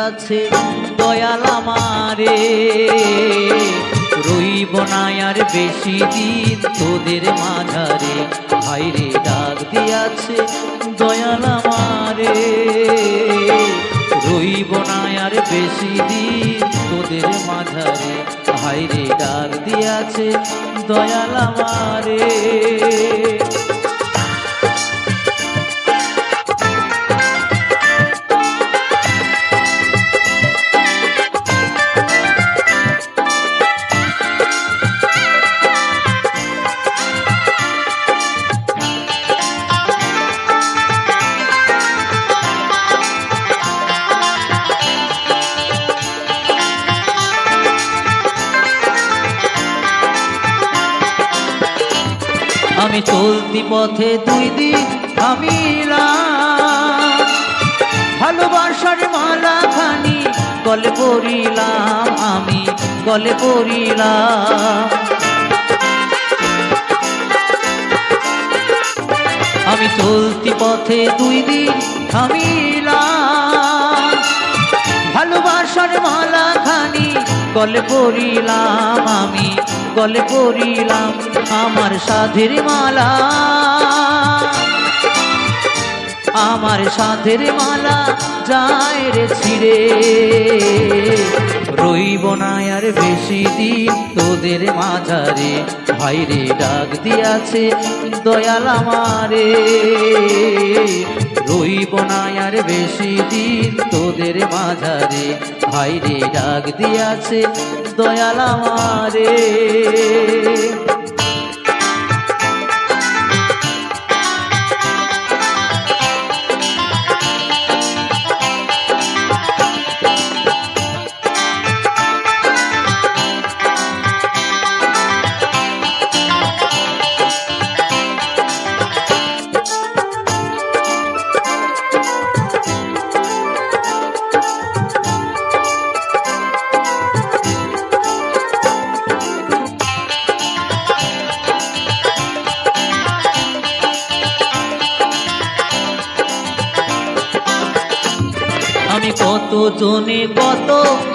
দিয়াছে দয়াল আমারে। রইব না আর বেশি দিন তোদের মাঝারে, ভাইরে ডাক দিয়াছে দয়াল আমারে। রইব না আর বেশি দিন তোদের মাঝারে, ভাইরে ডাক দিয়াছে দয়াল আমারে। আমি চলতি পথে 2 দিন থামিলাম, ভালোবাসার মালা খানি গলে পরিলাম, আমি গলে পরিলাম। আমি চলতি পথে 2 দিন থামিলাম, ভালোবাসার মালা খানি গলে পরিলাম, আমি গলে পরিলাম। আমার সাধের মালা, আমার সাধের মালা যায় রে ছিড়ে। রইব না আর বেশি দিন তোদের মাঝারে, ভাইরে ডাক দিয়াছে দয়াল আমারে। রইব না আর বেশি দিন তোদের মাঝারে, ভাইরে ডাক দিয়াছে দয়াল আমারে। আমি কত জনে কত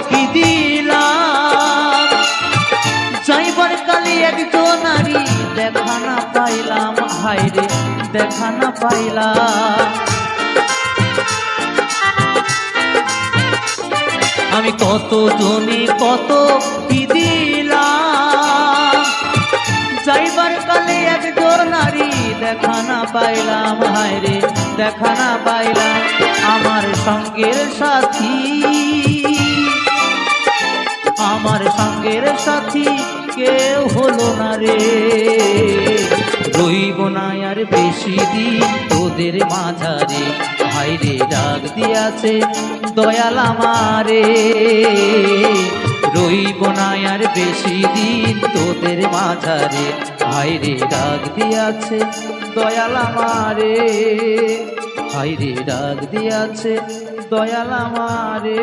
কি দিলাম, যাইবার কালে একজন নারী দেখা না পাইলাম, হায়রে দেখা না পাইলাম। আমি কত জনে কত কি দিলাম, যাইবার কালে একজন নারী দেখা না পাইলাম, হায়রে দেখা না পাইলাম। আমার সঙ্গের সাথী, আমার সঙ্গের সাথী কেউ হলো না রে। রইব না আর বেশি দিন তোদের মাঝারে, ভাইরে ডাক দিয়াছে দয়াল আমারে। রইব না আর বেশি দিন তোদের মাঝারে, ভাইরে ডাক দিয়াছে দয়াল আমারে। ভাইরে ডাক দিয়াছে দয়াল আমারে।